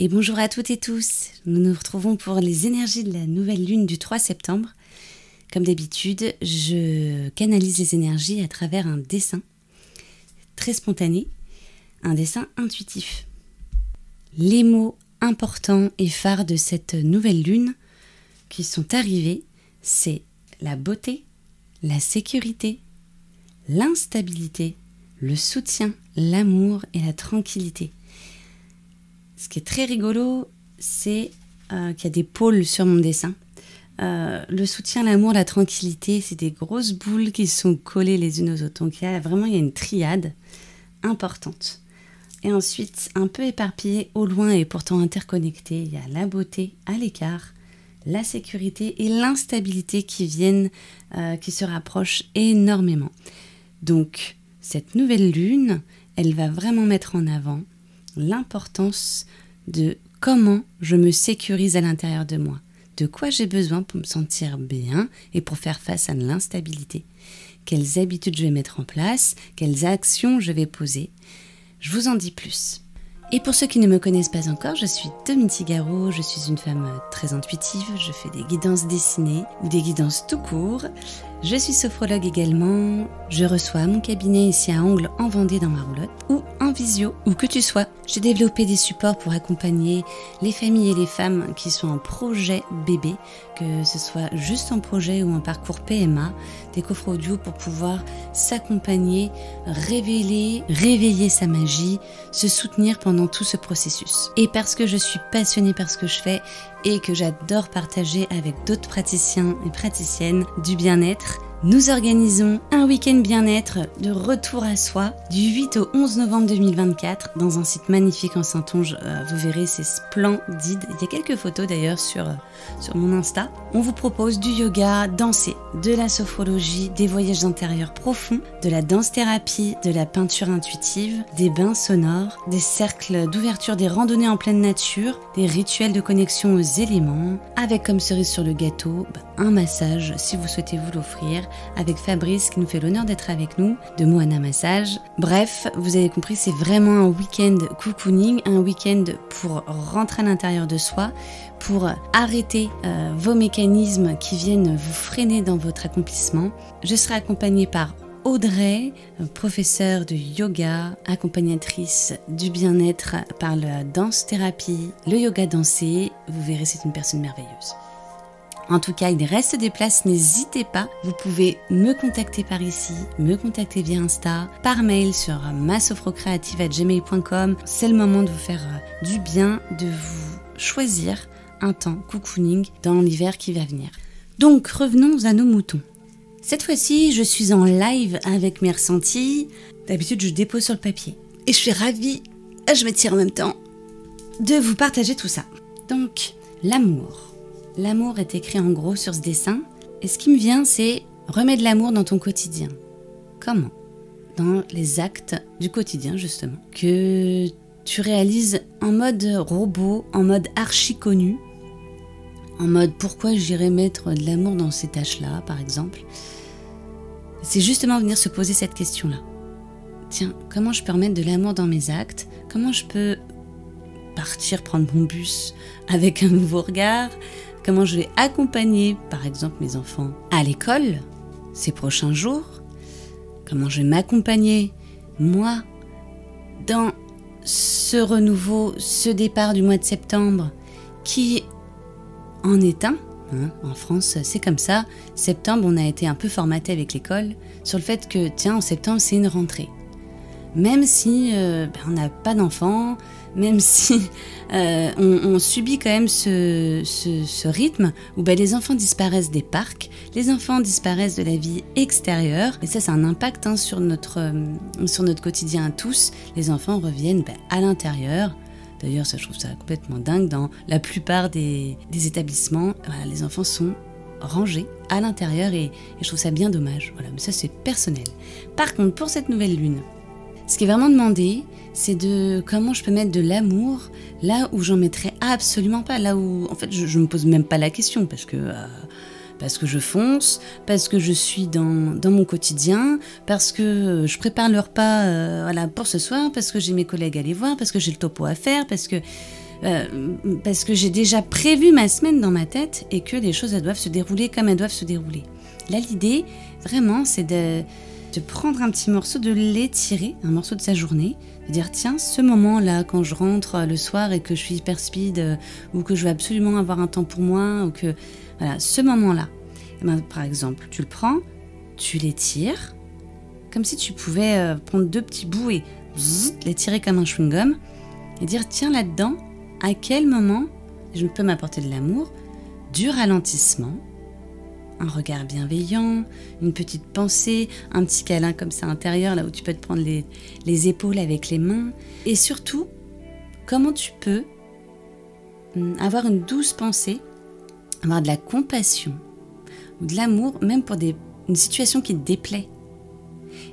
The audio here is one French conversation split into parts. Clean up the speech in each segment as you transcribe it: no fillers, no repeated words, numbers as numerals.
Et bonjour à toutes et tous, nous nous retrouvons pour les énergies de la nouvelle lune du 3 septembre. Comme d'habitude, je canalise les énergies à travers un dessin très spontané, un dessin intuitif. Les mots importants et phares de cette nouvelle lune qui sont arrivés, c'est la beauté, la sécurité, l'instabilité, le soutien, l'amour et la tranquillité. Ce qui est très rigolo, c'est qu'il y a des pôles sur mon dessin. Le soutien, l'amour, la tranquillité, c'est des grosses boules qui sont collées les unes aux autres. Donc il y a une triade importante. Et ensuite, un peu éparpillée au loin et pourtant interconnectée, il y a la beauté à l'écart, la sécurité et l'instabilité qui se rapprochent énormément. Donc cette nouvelle lune, elle va vraiment mettre en avant l'importance de comment je me sécurise à l'intérieur de moi, de quoi j'ai besoin pour me sentir bien et pour faire face à l'instabilité, quelles habitudes je vais mettre en place, quelles actions je vais poser. Je vous en dis plus. Et pour ceux qui ne me connaissent pas encore, je suis Dominique Garot, je suis une femme très intuitive, je fais des guidances dessinées ou des guidances tout court. Je suis sophrologue également, je reçois à mon cabinet ici à Angles en Vendée dans ma roulotte ou en visio, où que tu sois. J'ai développé des supports pour accompagner les familles et les femmes qui sont en projet bébé, que ce soit juste en projet ou en parcours PMA, des coffres audio pour pouvoir s'accompagner, réveiller sa magie, se soutenir pendant tout ce processus. Et parce que je suis passionnée par ce que je fais et que j'adore partager avec d'autres praticiens et praticiennes du bien-être, nous organisons un week-end bien-être de retour à soi du 8 au 11 novembre 2024 dans un site magnifique en Saintonge. Vous verrez, c'est splendide. Il y a quelques photos d'ailleurs sur mon Insta. On vous propose du yoga dansé, de la sophrologie, des voyages intérieurs profonds, de la danse-thérapie, de la peinture intuitive, des bains sonores, des cercles d'ouverture, des randonnées en pleine nature, des rituels de connexion aux éléments, avec comme cerise sur le gâteau, un massage si vous souhaitez vous l'offrir, avec Fabrice qui nous fait l'honneur d'être avec nous, de Moana Massage. Bref, vous avez compris, c'est vraiment un week-end cocooning, un week-end pour rentrer à l'intérieur de soi, pour arrêter vos mécanismes qui viennent vous freiner dans votre accomplissement. Je serai accompagnée par Audrey, professeure de yoga, accompagnatrice du bien-être par la danse-thérapie, le yoga dansé. Vous verrez, c'est une personne merveilleuse. En tout cas, il reste des places, n'hésitez pas. Vous pouvez me contacter par ici, me contacter via Insta, par mail sur masophrocreative@gmail.com. C'est le moment de vous faire du bien, de vous choisir un temps cocooning dans l'hiver qui va venir. Donc, revenons à nos moutons. Cette fois-ci, je suis en live avec mes ressentis. D'habitude, je dépose sur le papier. Et je suis ravie, je m'étire en même temps, de vous partager tout ça. Donc, l'amour. L'amour est écrit en gros sur ce dessin. Et ce qui me vient, c'est remets de l'amour dans ton quotidien. Comment ? Dans les actes du quotidien, justement. Que tu réalises en mode robot, en mode archi-connu. En mode pourquoi j'irais mettre de l'amour dans ces tâches-là, par exemple. C'est justement venir se poser cette question-là. Tiens, comment je peux remettre de l'amour dans mes actes ? Comment je peux partir prendre mon bus avec un nouveau regard ? Comment je vais accompagner, par exemple, mes enfants à l'école ces prochains jours? Comment je vais m'accompagner, moi, dans ce renouveau, ce départ du mois de septembre qui en est un, en France, c'est comme ça. Septembre, on a été un peu formaté avec l'école sur le fait que, tiens, en septembre, c'est une rentrée. Même si on n'a pas d'enfants, même si on subit quand même ce rythme où les enfants disparaissent des parcs, les enfants disparaissent de la vie extérieure, et ça, c'est un impact sur notre quotidien à tous. Les enfants reviennent à l'intérieur. D'ailleurs, ça, je trouve ça complètement dingue. Dans la plupart des établissements, les enfants sont rangés à l'intérieur et je trouve ça bien dommage. Voilà, mais ça, c'est personnel. Par contre, pour cette nouvelle lune, ce qui est vraiment demandé, c'est de comment je peux mettre de l'amour là où j'en mettrais absolument pas, là où en fait je me pose même pas la question parce que je fonce, parce que je suis dans mon quotidien, parce que je prépare le repas pour ce soir, parce que j'ai mes collègues à aller voir, parce que j'ai le topo à faire, parce que parce que j'ai déjà prévu ma semaine dans ma tête et que les choses elles doivent se dérouler comme elles doivent se dérouler. Là, l'idée, vraiment, c'est de prendre un petit morceau, de l'étirer, un morceau de sa journée, de dire tiens, ce moment-là, quand je rentre le soir et que je suis hyper speed, ou que je veux absolument avoir un temps pour moi, ou que voilà, ce moment-là, eh ben, par exemple, tu le prends, tu l'étires, comme si tu pouvais prendre 2 petits bouts et l'étirer comme un chewing-gum, et dire tiens, là-dedans, à quel moment je peux m'apporter de l'amour, du ralentissement, un regard bienveillant, une petite pensée, un petit câlin comme ça intérieur, là où tu peux te prendre les épaules avec les mains. Et surtout, comment tu peux avoir une douce pensée, avoir de la compassion ou de l'amour, même pour une situation qui te déplaît.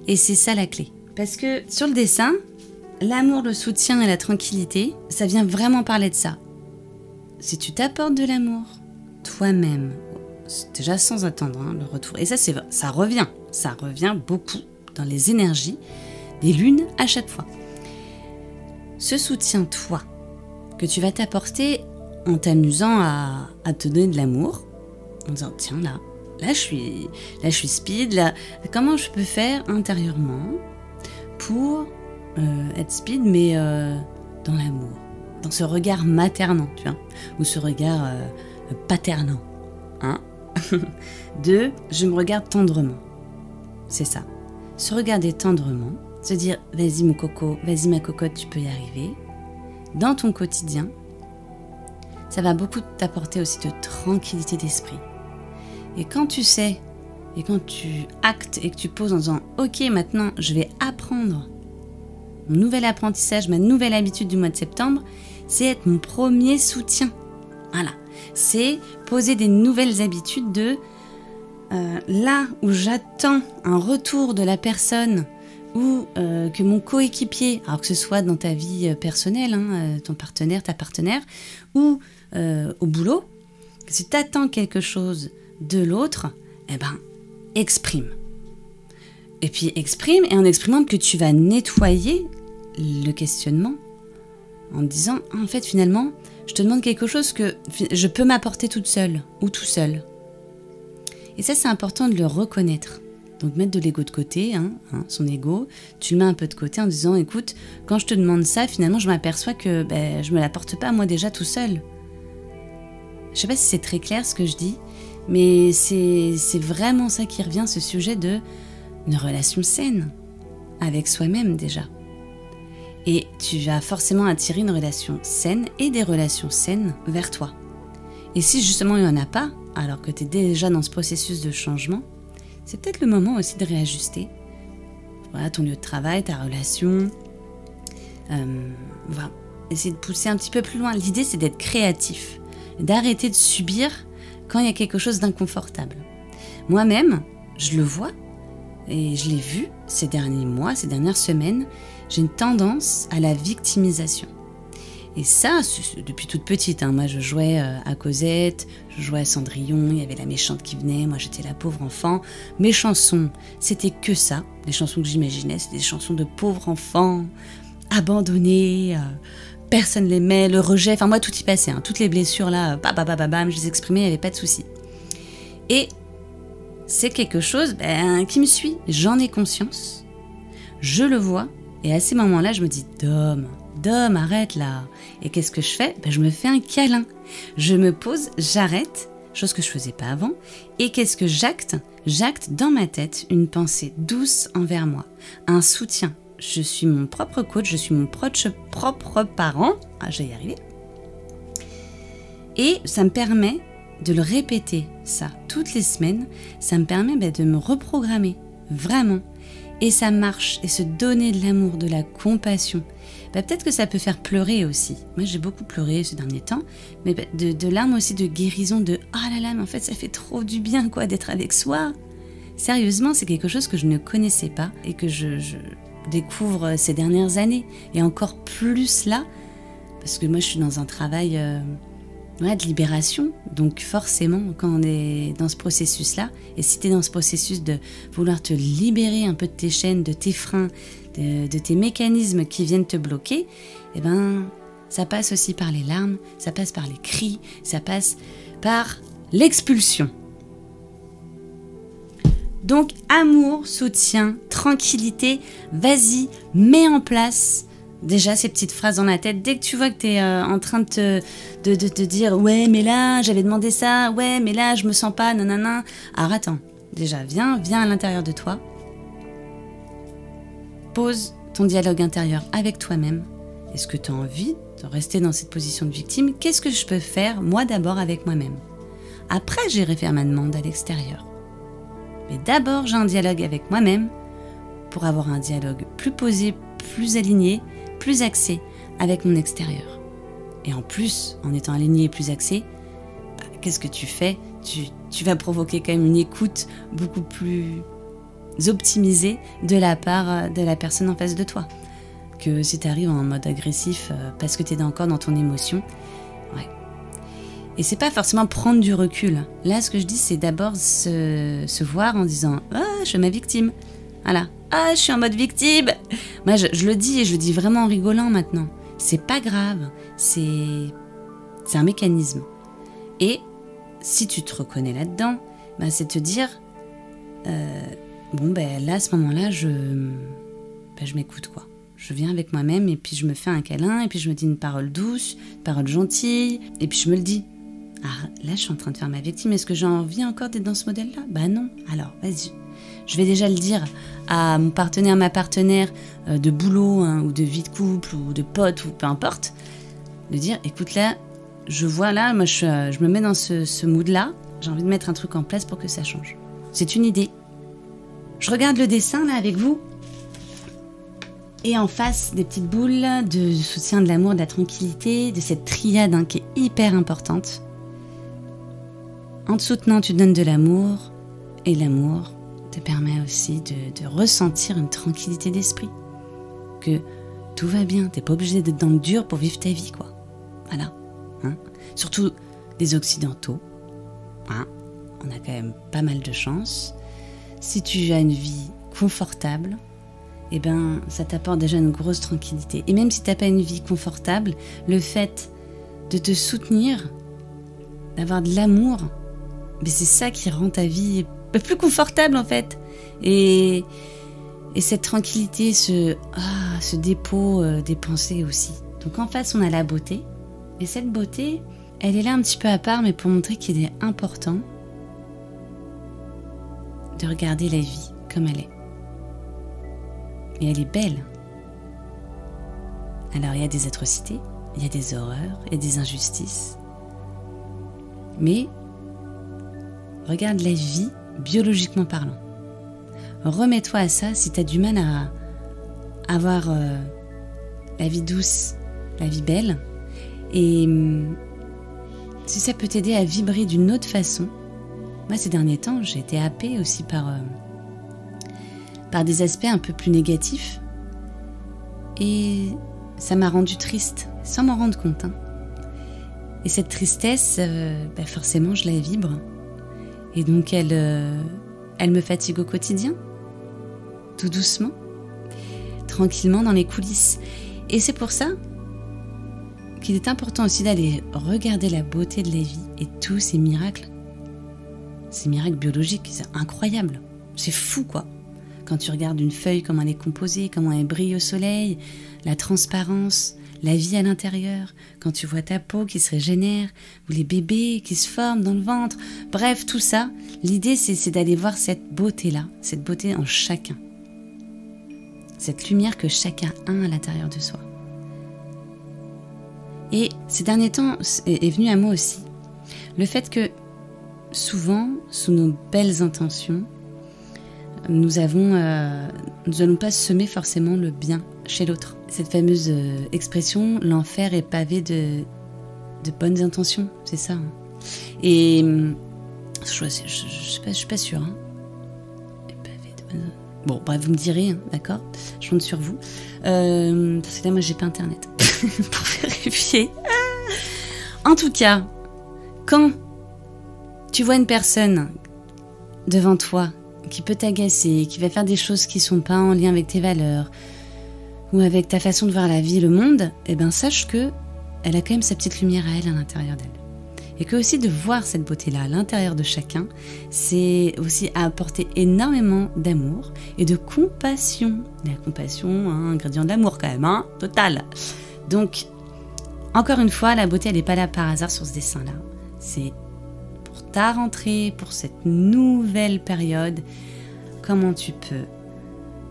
Et c'est ça la clé. Parce que sur le dessin, l'amour, le soutien et la tranquillité, ça vient vraiment parler de ça. Si tu t'apportes de l'amour, toi-même, déjà sans attendre le retour. Et ça revient beaucoup dans les énergies des lunes à chaque fois. Ce soutien, toi, que tu vas t'apporter en t'amusant à te donner de l'amour, en disant tiens là je suis speed, là comment je peux faire intérieurement pour être speed mais dans l'amour, dans ce regard maternant, tu vois, ou ce regard paternant, hein. Je me regarde tendrement. C'est ça. Se regarder tendrement, se dire vas-y mon coco, vas-y ma cocotte, tu peux y arriver. Dans ton quotidien, ça va beaucoup t'apporter aussi de tranquillité d'esprit. Et quand tu sais, et quand tu actes et que tu poses en disant ok, maintenant je vais apprendre mon nouvel apprentissage, ma nouvelle habitude du mois de septembre, c'est être mon premier soutien. Voilà. C'est poser des nouvelles habitudes de là où j'attends un retour de la personne ou que mon coéquipier, alors que ce soit dans ta vie personnelle, ton partenaire, ta partenaire, ou au boulot, que si tu attends quelque chose de l'autre, eh ben, exprime. Et puis exprime, et en exprimant que tu vas nettoyer le questionnement en disant, en fait, finalement, je te demande quelque chose que je peux m'apporter toute seule ou tout seul. Et ça, c'est important de le reconnaître. Donc mettre de l'ego de côté, son ego, tu le mets un peu de côté en disant, écoute, quand je te demande ça, finalement, je m'aperçois que je me l'apporte pas moi déjà tout seul. Je sais pas si c'est très clair ce que je dis, mais c'est vraiment ça qui revient, ce sujet de une relation saine avec soi-même déjà. Et tu vas forcément attirer une relation saine et des relations saines vers toi. Et si justement il n'y en a pas, alors que tu es déjà dans ce processus de changement, c'est peut-être le moment aussi de réajuster. Voilà, ton lieu de travail, ta relation. Voilà, essayer de pousser un petit peu plus loin. L'idée, c'est d'être créatif, d'arrêter de subir quand il y a quelque chose d'inconfortable. Moi-même, je le vois et je l'ai vu ces derniers mois, ces dernières semaines, j'ai une tendance à la victimisation. Et ça, depuis toute petite, moi je jouais à Cosette, je jouais à Cendrillon, il y avait la méchante qui venait, moi j'étais la pauvre enfant. Mes chansons, c'était que ça, les chansons que j'imaginais, c'était des chansons de pauvres enfants, abandonnés, personne l'aimait, le rejet, enfin moi tout y passait, toutes les blessures là, bam, je les exprimais, il n'y avait pas de souci. Et c'est quelque chose qui me suit, j'en ai conscience, je le vois, et à ces moments-là, je me dis Dom, arrête là. Et qu'est-ce que je fais ? Je me fais un câlin. Je me pose, j'arrête, chose que je faisais pas avant. Et qu'est-ce que j'acte ? J'acte dans ma tête une pensée douce envers moi, un soutien. Je suis mon propre coach, je suis mon propre parent. Je vais y arriver. Et ça me permet de le répéter, ça, toutes les semaines. Ça me permet de me reprogrammer, vraiment. Et ça marche, et se donner de l'amour, de la compassion. Peut-être que ça peut faire pleurer aussi. Moi, j'ai beaucoup pleuré ces derniers temps, mais de larmes aussi de guérison, de « Ah là là, mais en fait, ça fait trop du bien quoi d'être avec soi !» Sérieusement, c'est quelque chose que je ne connaissais pas et que je découvre ces dernières années. Et encore plus là, parce que moi, je suis dans un travail de libération. Donc forcément, quand on est dans ce processus-là, et si tu es dans ce processus de vouloir te libérer un peu de tes chaînes, de tes freins, de tes mécanismes qui viennent te bloquer, ça passe aussi par les larmes, ça passe par les cris, ça passe par l'expulsion. Donc amour, soutien, tranquillité, vas-y, mets en place déjà ces petites phrases dans la tête. Dès que tu vois que tu es en train de te dire « Ouais, mais là, j'avais demandé ça. Ouais, mais là, je me sens pas, nanana. » Alors attends, déjà, viens à l'intérieur de toi. Pose ton dialogue intérieur avec toi-même. Est-ce que tu as envie de rester dans cette position de victime? Qu'est-ce que je peux faire, moi d'abord, avec moi-même? Après, j'irai faire ma demande à l'extérieur. Mais d'abord, j'ai un dialogue avec moi-même pour avoir un dialogue plus posé, plus aligné, plus axé avec mon extérieur. Et en plus, en étant aligné et plus axé, qu'est-ce que tu fais? Tu vas provoquer quand même une écoute beaucoup plus optimisée de la part de la personne en face de toi. Que si tu arrives en mode agressif parce que tu es encore dans ton émotion, ouais. Et c'est pas forcément prendre du recul. Là, ce que je dis, c'est d'abord se voir en disant « Ah, je suis ma victime ». Voilà. « Ah, je suis en mode victime ». Moi, je le dis et je le dis vraiment en rigolant maintenant. C'est pas grave. C'est un mécanisme. Et si tu te reconnais là-dedans, bah, c'est te dire bon, ben là, à ce moment-là, je m'écoute, quoi. Je viens avec moi-même et puis je me fais un câlin et puis je me dis une parole douce, une parole gentille et puis je me le dis. Ah, là, je suis en train de faire ma victime. Est-ce que j'ai envie encore d'être dans ce modèle-là? Bah non. Alors, vas-y. Je vais déjà le dire à mon partenaire, ma partenaire de boulot hein, ou de vie de couple ou de pote ou peu importe. De dire, écoute là, je vois là, moi je me mets dans ce mood-là. J'ai envie de mettre un truc en place pour que ça change. C'est une idée. Je regarde le dessin là avec vous. Et en face, des petites boules de soutien, de l'amour, de la tranquillité, de cette triade hein, qui est hyper importante. En te soutenant, tu donnes de l'amour. Et l'amour te permet aussi de ressentir une tranquillité d'esprit. Que tout va bien, t'es pas obligé d'être dans le dur pour vivre ta vie, quoi. Voilà. Hein. Surtout les Occidentaux. Hein. On a quand même pas mal de chance. Si tu as une vie confortable, eh ben, ça t'apporte déjà une grosse tranquillité. Et même si tu n'as pas une vie confortable, le fait de te soutenir, d'avoir de l'amour, ben c'est ça qui rend ta vie plus confortable en fait. Et cette tranquillité, ce dépôt des pensées aussi. Donc en face, on a la beauté. Et cette beauté, elle est là un petit peu à part, mais pour montrer qu'il est important de regarder la vie comme elle est. Et elle est belle. Alors il y a des atrocités, il y a des horreurs, il y a des injustices. Mais regarde la vie biologiquement parlant. Remets-toi à ça si tu as du mal à avoir la vie douce, la vie belle. Et si ça peut t'aider à vibrer d'une autre façon. Moi ces derniers temps j'ai été happée aussi par des aspects un peu plus négatifs. Et ça m'a rendue triste, sans m'en rendre compte. Hein. Et cette tristesse, forcément, je la vibre. Et donc, elle me fatigue au quotidien, tout doucement, tranquillement dans les coulisses. Et c'est pour ça qu'il est important aussi d'aller regarder la beauté de la vie et tous ces miracles biologiques, c'est incroyable. C'est fou, quoi. Quand tu regardes une feuille, comment elle est composée, comment elle brille au soleil, la transparence, la vie à l'intérieur, quand tu vois ta peau qui se régénère, ou les bébés qui se forment dans le ventre, bref, tout ça, l'idée c'est d'aller voir cette beauté-là, cette beauté en chacun. Cette lumière que chacun a à l'intérieur de soi. Et ces derniers temps est venu à moi aussi le fait que souvent, sous nos belles intentions, nous allons pas semer forcément le bien chez l'autre. Cette fameuse expression, l'enfer est pavé de bonnes intentions, c'est ça. Hein. Et je suis pas sûre. Hein. Bon, bref, vous me direz, hein, d'accord? Je compte sur vous. Parce que là, moi, j'ai pas internet pour vérifier. En tout cas, quand tu vois une personne devant toi qui peut t'agacer, qui va faire des choses qui sont pas en lien avec tes valeurs ou avec ta façon de voir la vie et le monde, eh ben sache que elle a quand même sa petite lumière à elle à l'intérieur d'elle. Et que aussi de voir cette beauté-là à l'intérieur de chacun, c'est aussi apporter énormément d'amour et de compassion. La compassion, un ingrédient de l'amour quand même, hein, total. Donc, encore une fois, la beauté, elle n'est pas là par hasard sur ce dessin-là. C'est pour ta rentrée, pour cette nouvelle période, comment tu peux,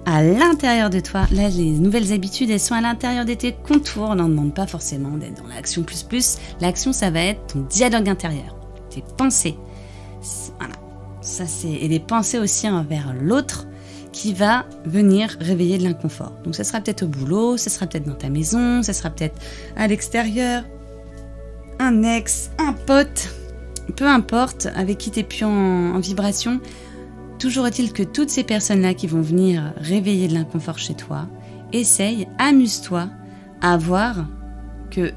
à l'intérieur de toi, là, les nouvelles habitudes, elles sont à l'intérieur de tes contours. On n'en demande pas forcément d'être dans l'action plus. L'action, ça va être ton dialogue intérieur, tes pensées. Voilà. Ça, et les pensées aussi envers l'autre qui va venir réveiller de l'inconfort. Donc, ça sera peut-être au boulot, ça sera peut-être dans ta maison, ça sera peut-être à l'extérieur, un ex, un pote, peu importe, avec qui tu n'es plus en vibration. Toujours est-il que toutes ces personnes-là qui vont venir réveiller de l'inconfort chez toi, essaye, amuse-toi à voir que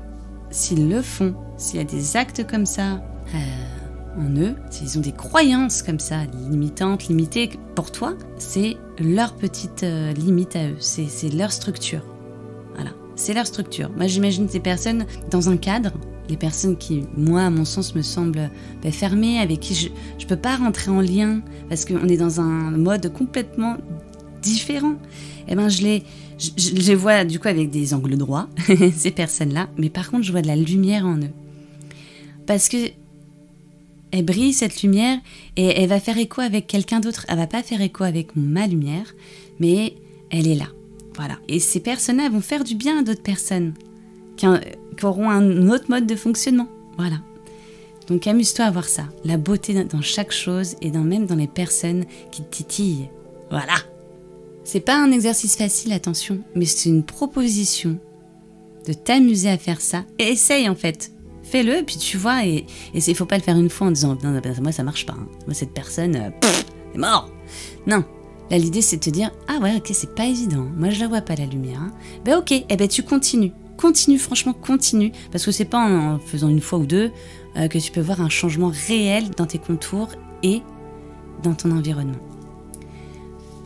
s'ils le font, s'il y a des actes comme ça en eux, s'ils ont des croyances comme ça, limitantes, limitées pour toi, c'est leur petite limite à eux, c'est leur structure. Voilà, c'est leur structure. Moi, j'imagine ces personnes dans un cadre, les personnes qui, moi, à mon sens, me semblent fermées, avec qui je ne peux pas rentrer en lien, parce qu'on est dans un mode complètement différent. Eh ben, je les vois du coup avec des angles droits, ces personnes-là, mais par contre, je vois de la lumière en eux. Parce que elle brille, cette lumière, et elle va faire écho avec quelqu'un d'autre. Elle va pas faire écho avec ma lumière, mais elle est là. Voilà. Et ces personnes-là vont faire du bien à d'autres personnes qui auront un autre mode de fonctionnement. Voilà. Donc amuse-toi à voir ça. La beauté dans chaque chose et même dans les personnes qui te titillent. Voilà. C'est pas un exercice facile, attention, mais c'est une proposition de t'amuser à faire ça. Et essaye en fait. Fais-le, puis tu vois, et il faut pas le faire une fois en disant non, moi ça marche pas. Hein. Moi cette personne, c'est mort. Non. Là l'idée c'est de te dire ah ouais ok c'est pas évident. Moi je la vois pas la lumière. Hein. Ben ok, tu continues. Continue, franchement, continue. Parce que c'est pas en faisant une fois ou deux que tu peux voir un changement réel dans tes contours et dans ton environnement.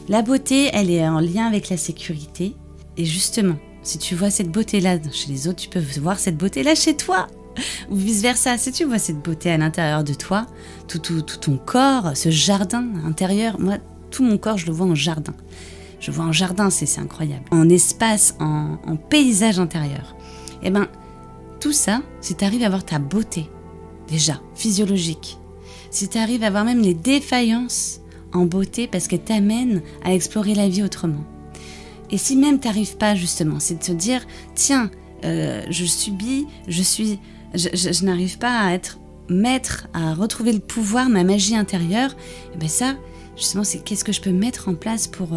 La beauté, elle est en lien avec la sécurité. Et justement, si tu vois cette beauté-là chez les autres, tu peux voir cette beauté-là chez toi. Ou vice-versa. Si tu vois cette beauté à l'intérieur de toi, tout ton corps, ce jardin intérieur, moi, tout mon corps, je le vois en jardin. Je vois en jardin, c'est incroyable. En espace, en paysage intérieur. Eh bien, tout ça, si tu arrives à voir ta beauté, déjà, physiologique, si tu arrives à voir même les défaillances en beauté parce qu'elles t'amènent à explorer la vie autrement. Et si même tu n'arrives pas, justement, c'est de te dire, tiens, je subis, je n'arrive pas à être maître, à retrouver le pouvoir, ma magie intérieure, et bien ça, justement, c'est qu'est-ce que je peux mettre en place pour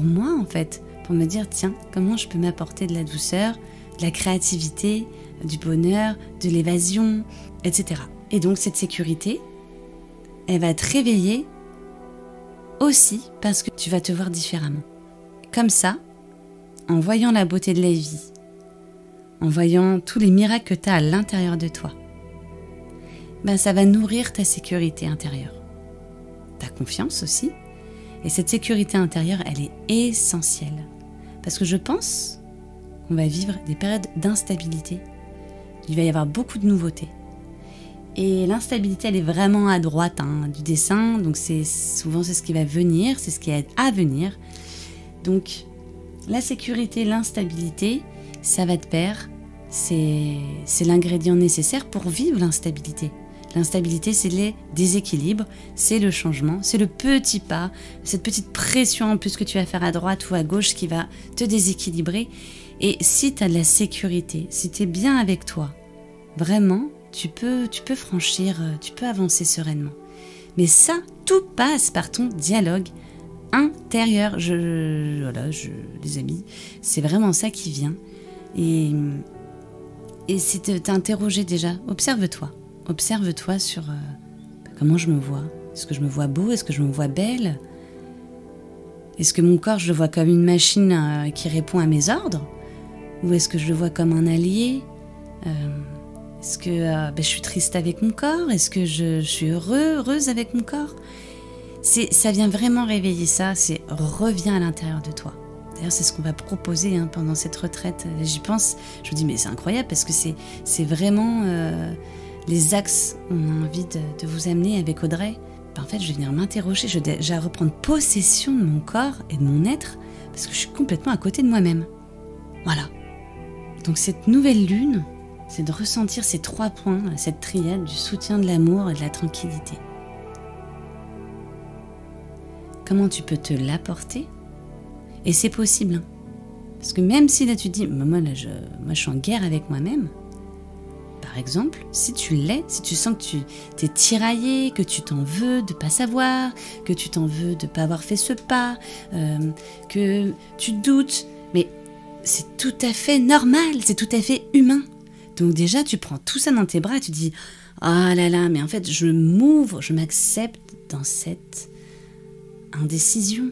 moi, en fait, pour me dire, tiens, comment je peux m'apporter de la douceur, de la créativité, du bonheur, de l'évasion, etc. Et donc, cette sécurité, elle va te réveiller aussi parce que tu vas te voir différemment. Comme ça, en voyant la beauté de la vie, en voyant tous les miracles que tu as à l'intérieur de toi, ça va nourrir ta sécurité intérieure. Ta confiance aussi. Et cette sécurité intérieure, elle est essentielle. Parce que je pense qu'on va vivre des périodes d'instabilité. Il va y avoir beaucoup de nouveautés. Et l'instabilité, elle est vraiment à droite du dessin. Donc souvent, c'est ce qui va venir, c'est ce qui est à venir. Donc, la sécurité, l'instabilité, ça va de pair. C'est l'ingrédient nécessaire pour vivre l'instabilité. L'instabilité, c'est les déséquilibres, c'est le changement, c'est le petit pas, cette petite pression en plus que tu vas faire à droite ou à gauche qui va te déséquilibrer. Et si tu as de la sécurité, si tu es bien avec toi, vraiment, tu peux franchir, tu peux avancer sereinement. Mais ça, tout passe par ton dialogue intérieur. Les amis, c'est vraiment ça qui vient. Et si tu t'es interrogé déjà, observe-toi. Observe-toi sur comment je me vois. Est-ce que je me vois beau? Est-ce que je me vois belle? Est-ce que mon corps, je le vois comme une machine qui répond à mes ordres? Ou est-ce que je le vois comme un allié? Est-ce que je suis triste avec mon corps? Est-ce que je suis heureuse avec mon corps? Ça vient vraiment réveiller ça, c'est reviens à l'intérieur de toi. D'ailleurs, c'est ce qu'on va proposer pendant cette retraite. J'y pense, je me dis, mais c'est incroyable parce que c'est vraiment les axes qu'on a envie de vous amener avec Audrey. En fait, je vais venir m'interroger, je vais reprendre possession de mon corps et de mon être parce que je suis complètement à côté de moi-même. Voilà. Donc cette nouvelle lune, c'est de ressentir ces 3 points, cette triade du soutien, de l'amour et de la tranquillité. Comment tu peux te l'apporter? Et c'est possible. Parce que même si là tu dis, moi je suis en guerre avec moi-même, par exemple, si tu l'es, si tu sens que tu t'es tiraillé, que tu t'en veux de ne pas savoir, que tu t'en veux de ne pas avoir fait ce pas, que tu doutes, mais c'est tout à fait normal, c'est tout à fait humain. Donc déjà, tu prends tout ça dans tes bras et tu dis « Ah là là, mais en fait, je m'ouvre, je m'accepte dans cette indécision.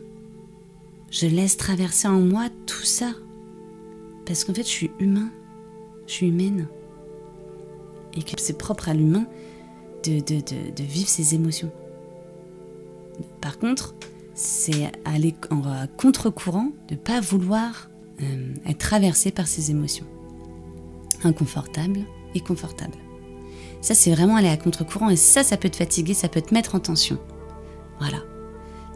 Je laisse traverser en moi tout ça. Parce qu'en fait, je suis humain, je suis humaine. Et que c'est propre à l'humain de vivre ses émotions. Par contre, c'est aller en contre-courant, de ne pas vouloir être traversé par ses émotions. Inconfortable et confortable. Ça, c'est vraiment aller à contre-courant et ça peut te fatiguer, ça peut te mettre en tension. Voilà.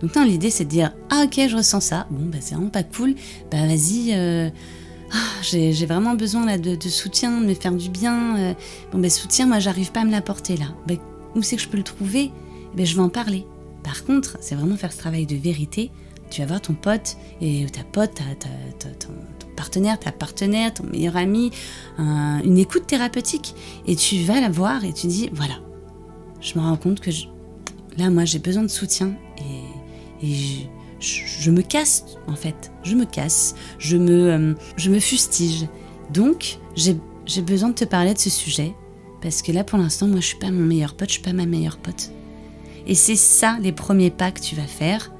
Donc non, l'idée, c'est de dire « Ah ok, je ressens ça. Bon, bah, c'est vraiment pas cool. Bah vas-y, j'ai vraiment besoin là, de soutien, de me faire du bien. Bon, bah soutien, moi, j'arrive pas à me l'apporter là. Bah, où c'est que je peux le trouver? Bah, je vais en parler. Par contre, c'est vraiment faire ce travail de vérité. Tu vas voir ton pote et ta pote, ton partenaire, ta partenaire, ton meilleur ami, une écoute thérapeutique. Et tu vas la voir et tu dis, voilà, je me rends compte que là, moi, j'ai besoin de soutien et je me casse, en fait. Je me casse, je me fustige. Donc, j'ai besoin de te parler de ce sujet parce que là, pour l'instant, moi, je suis pas mon meilleur pote, je suis pas ma meilleure pote. Et c'est ça, les premiers pas que tu vas faire,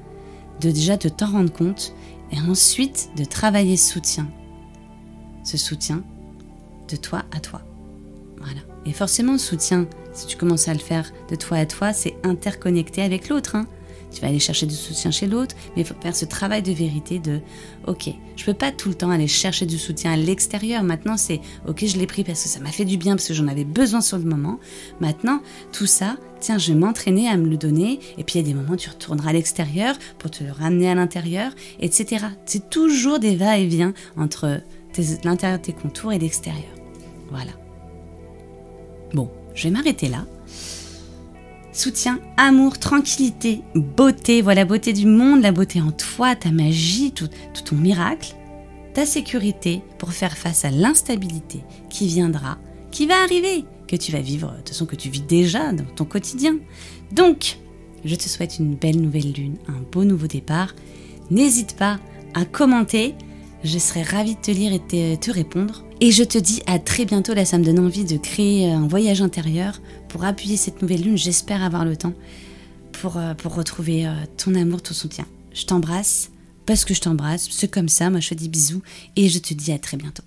déjà de t'en rendre compte et ensuite de travailler ce soutien de toi à toi. Voilà. Et forcément, le soutien, si tu commences à le faire de toi à toi, c'est interconnecté avec l'autre. Tu vas aller chercher du soutien chez l'autre, mais il faut faire ce travail de vérité de « Ok, je peux pas tout le temps aller chercher du soutien à l'extérieur. Maintenant, c'est « Ok, je l'ai pris parce que ça m'a fait du bien, parce que j'en avais besoin sur le moment. Maintenant, tout ça, tiens, je vais m'entraîner à me le donner. Et puis, il y a des moments où tu retourneras à l'extérieur pour te le ramener à l'intérieur, etc. » C'est toujours des va-et-vient entre l'intérieur de tes contours et l'extérieur. Voilà. Bon, je vais m'arrêter là. Soutien, amour, tranquillité, beauté, voilà, beauté du monde, la beauté en toi, ta magie, tout ton miracle, ta sécurité pour faire face à l'instabilité qui viendra, qui va arriver, que tu vas vivre, de toute façon que tu vis déjà dans ton quotidien. Donc, je te souhaite une belle nouvelle lune, un beau nouveau départ. N'hésite pas à commenter, je serai ravie de te lire et de te répondre. Et je te dis à très bientôt, là ça me donne envie de créer un voyage intérieur pour appuyer cette nouvelle lune, j'espère avoir le temps pour retrouver ton amour, ton soutien. Je t'embrasse parce que je t'embrasse, c'est comme ça, moi je te dis bisous et je te dis à très bientôt.